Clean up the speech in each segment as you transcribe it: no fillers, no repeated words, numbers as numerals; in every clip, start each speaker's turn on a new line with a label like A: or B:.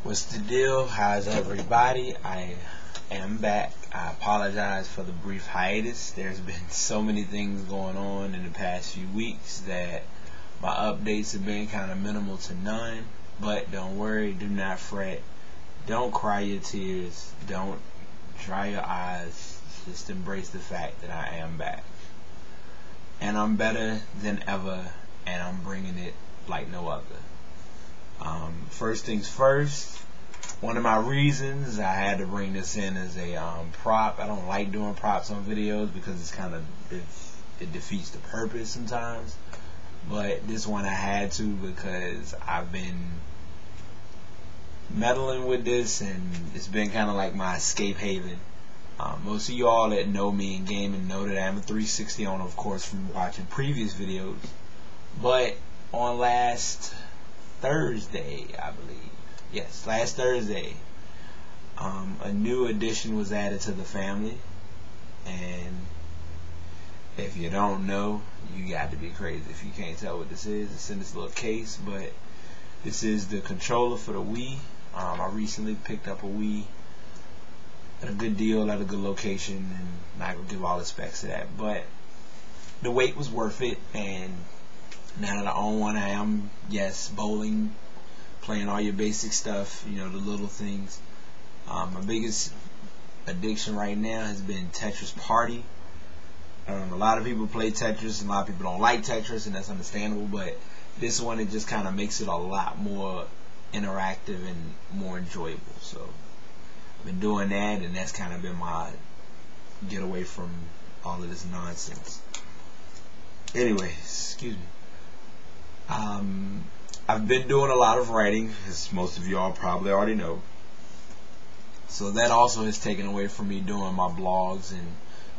A: What's the deal? How's everybody? I am back. I apologize for the brief hiatus. There's been so many things going on in the past few weeks that my updates have been kind of minimal to none. But don't worry, do not fret. Don't cry your tears. Don't dry your eyes. Just embrace the fact that I am back. And I'm better than ever, and I'm bringing it like no other. First things first, one of my reasons I had to bring this in as a prop. I don't like doing props on videos because it defeats the purpose sometimes. But this one I had to because I've been meddling with this and it's been kind of like my escape haven. Most of y'all that know me in gaming know that I'm a 360 owner, of course, from watching previous videos. But on last Thursday, I believe. Yes, last Thursday, a new addition was added to the family. And if you don't know, you got to be crazy if you can't tell what this is. It's in this little case, but this is the controller for the Wii. I recently picked up a Wii at a good deal at a good location, and I'm not going to give all the specs to that. But the wait was worth it, and now that I own one, I am, yes, bowling, playing all your basic stuff, you know, the little things. My biggest addiction right now has been Tetris Party. A lot of people play Tetris, and a lot of people don't like Tetris, and that's understandable, but this one, it just kind of makes it a lot more interactive and more enjoyable. So I've been doing that, and that's kind of been my getaway from all of this nonsense. Anyway, excuse me. I've been doing a lot of writing, as most of y'all probably already know. So that also has taken away from me doing my blogs and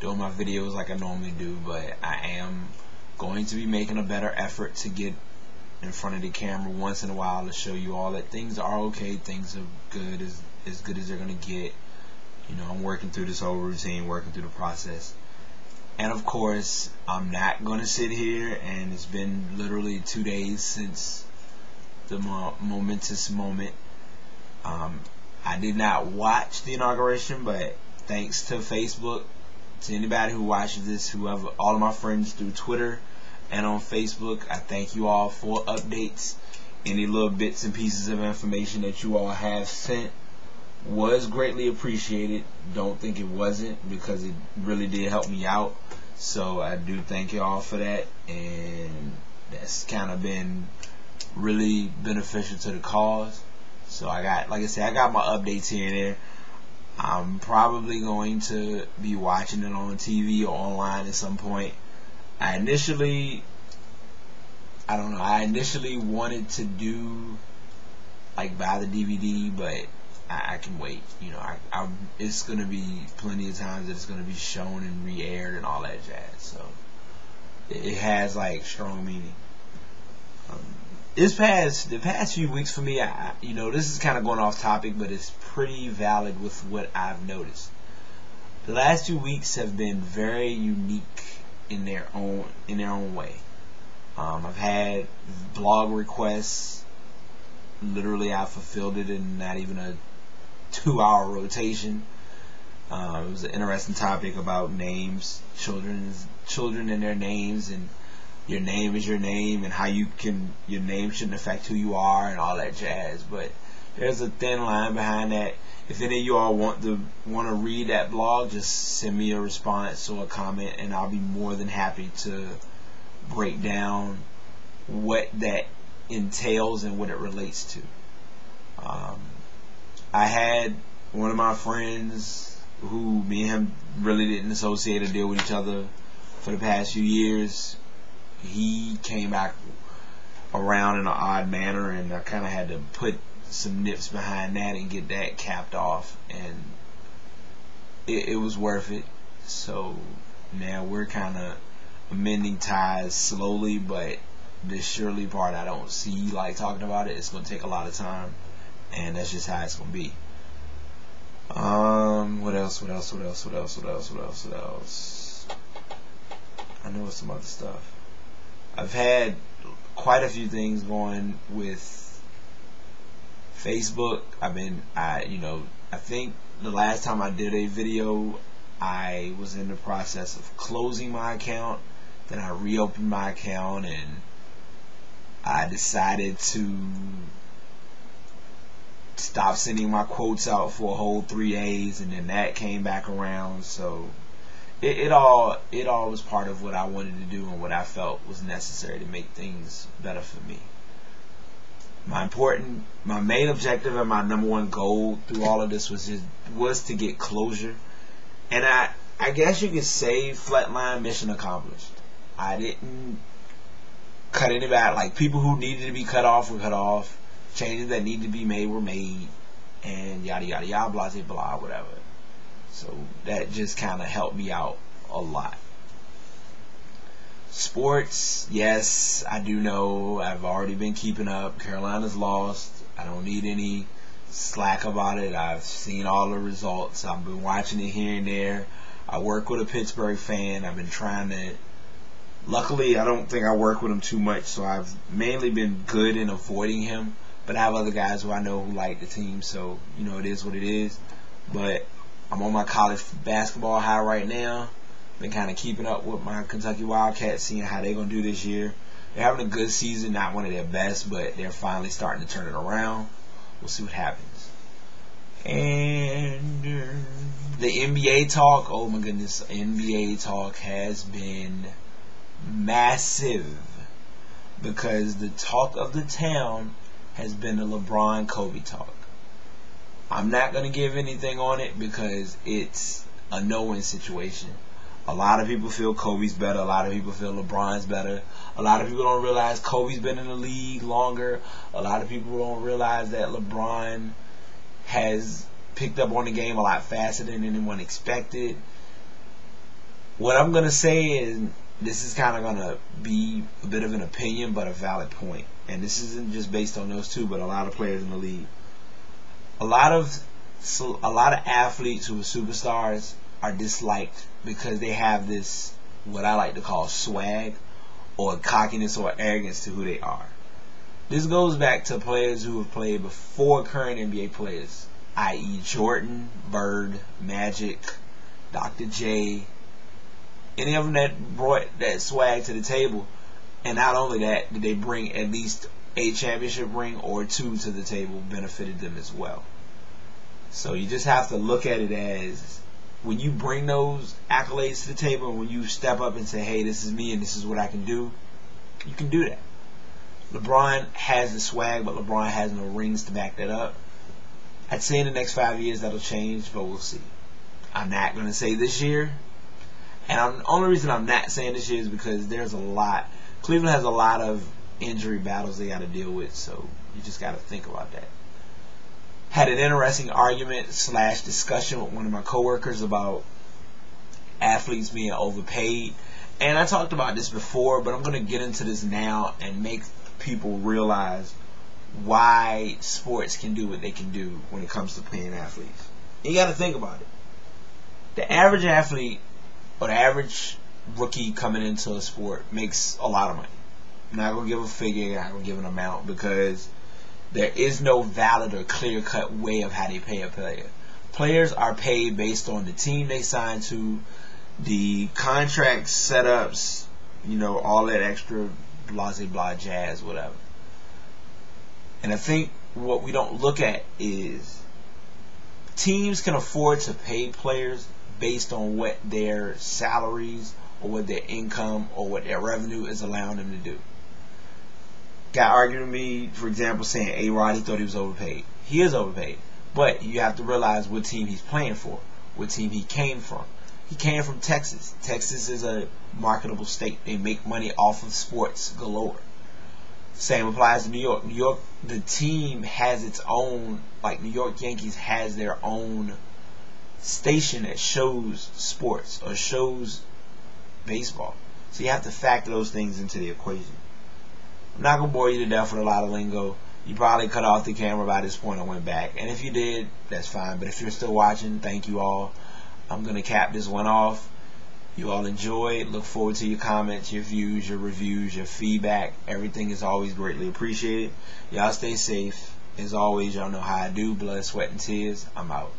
A: doing my videos like I normally do. But I am going to be making a better effort to get in front of the camera once in a while to show you all that things are okay, things are good, as good as they're going to get. You know, I'm working through this whole routine, working through the process. And of course, I'm not going to sit here, and it's been literally 2 days since the momentous moment. I did not watch the inauguration, but thanks to Facebook, to anybody who watches this, whoever, all of my friends through Twitter and on Facebook, I thank you all for updates. Any little bits and pieces of information that you all have sent was greatly appreciated. Don't think it wasn't, because it really did help me out. So I do thank y'all for that, and that's kind of been really beneficial to the cause. So I got, like I said, I got my updates here and there. I'm probably going to be watching it on TV or online at some point. I initially wanted to do, like, buy the DVD, but I can wait. You know, it's going to be plenty of times that it's going to be shown and re-aired and all that jazz. So it has, like, strong meaning. The past few weeks for me, you know, this is kind of going off topic, but it's pretty valid with what I've noticed. The last 2 weeks have been very unique in their own way. I've had blog requests. Literally, I fulfilled it in not even a 2-hour rotation. It was an interesting topic about names, children and their names, and your name is your name, and how your name shouldn't affect who you are, and all that jazz. But there's a thin line behind that. If any of you all want to read that blog, just send me a response or a comment, and I'll be more than happy to break down what that entails and what it relates to. I had one of my friends who me and him really didn't associate or deal with each other for the past few years. He came back around in an odd manner, and I kind of had to put some nips behind that and get that capped off, and it was worth it. So now we're kind of amending ties slowly, but the surely part I don't see like talking about it. It's going to take a lot of time, and that's just how it's going to be. What else? I know some other stuff. I've had quite a few things going with Facebook, I think the last time I did a video, I was in the process of closing my account. Then I reopened my account and I decided to stop sending my quotes out for a whole 3 days, and then that came back around. So it all was part of what I wanted to do and what I felt was necessary to make things better for me. My main objective and my number one goal through all of this was to get closure. And I guess you could say flatline, mission accomplished. I didn't cut anybody. Like, people who needed to be cut off were cut off. Changes that needed to be made were made. And yada yada yada, blah blah blah, whatever. So that just kind of helped me out a lot. Sports, yes, I do know. I've already been keeping up. Carolina's lost. I don't need any slack about it. I've seen all the results. I've been watching it here and there. I work with a Pittsburgh fan. I've been trying to... Luckily, I don't think I work with him too much, so I've mainly been good in avoiding him. But I have other guys who I know who like the team, so, it is what it is. But I'm on my college basketball high right now. Been kind of keeping up with my Kentucky Wildcats, seeing how they're going to do this year. They're having a good season, not one of their best, but they're finally starting to turn it around. We'll see what happens. And the NBA talk, oh my goodness, NBA talk has been massive, because the talk of the town has been the LeBron-Kobe talk. I'm not going to give anything on it because it's a no-win situation. A lot of people feel Kobe's better. A lot of people feel LeBron's better. A lot of people don't realize Kobe's been in the league longer. A lot of people don't realize that LeBron has picked up on the game a lot faster than anyone expected. What I'm going to say is, this is kind of going to be a bit of an opinion, but a valid point. And this isn't just based on those two, but a lot of players in the league. A lot of athletes who are superstars are disliked because they have this, what I like to call swag, or cockiness or arrogance to who they are. This goes back to players who have played before current NBA players, i.e. Jordan, Bird, Magic, Dr. J, any of them that brought that swag to the table. And not only that, did they bring at least a championship ring or two to the table, benefited them as well. So you just have to look at it as, when you bring those accolades to the table, and when you step up and say, hey, this is me and this is what I can do, you can do that. LeBron has the swag, but LeBron has no rings to back that up. I'd say in the next 5 years that'll change, but we'll see. I'm not going to say this year. And the only reason I'm not saying this year is because there's a lot. Cleveland has a lot of injury battles they got to deal with, so you just got to think about that. Had an interesting argument / discussion with one of my coworkers about athletes being overpaid. And I talked about this before, but I'm going to get into this now and make people realize why sports can do what they can do when it comes to paying athletes. You got to think about it. The average athlete or the average rookie coming into a sport makes a lot of money. I'm not going to give a figure, I'm not going to give an amount, because there is no valid or clear-cut way of how they pay a player. Players are paid based on the team they sign to, the contract setups, all that extra blah, blah, jazz, whatever. And I think what we don't look at is teams can afford to pay players based on what their salaries or what their income or what their revenue is allowing them to do. Guy argued with me, for example, saying A-Rod, he thought he was overpaid. He is overpaid. But you have to realize what team he's playing for, what team he came from. He came from Texas. Texas is a marketable state. They make money off of sports galore. Same applies to New York. New York, the team has its own, like New York Yankees has their own station that shows sports or shows baseball. So you have to factor those things into the equation. I'm not going to bore you to death with a lot of lingo. You probably cut off the camera by this point and went back. And if you did, that's fine. But if you're still watching, thank you all. I'm going to cap this one off. You all enjoy. Look forward to your comments, your views, your reviews, your feedback. Everything is always greatly appreciated. Y'all stay safe. As always, y'all know how I do. Blood, sweat, and tears. I'm out.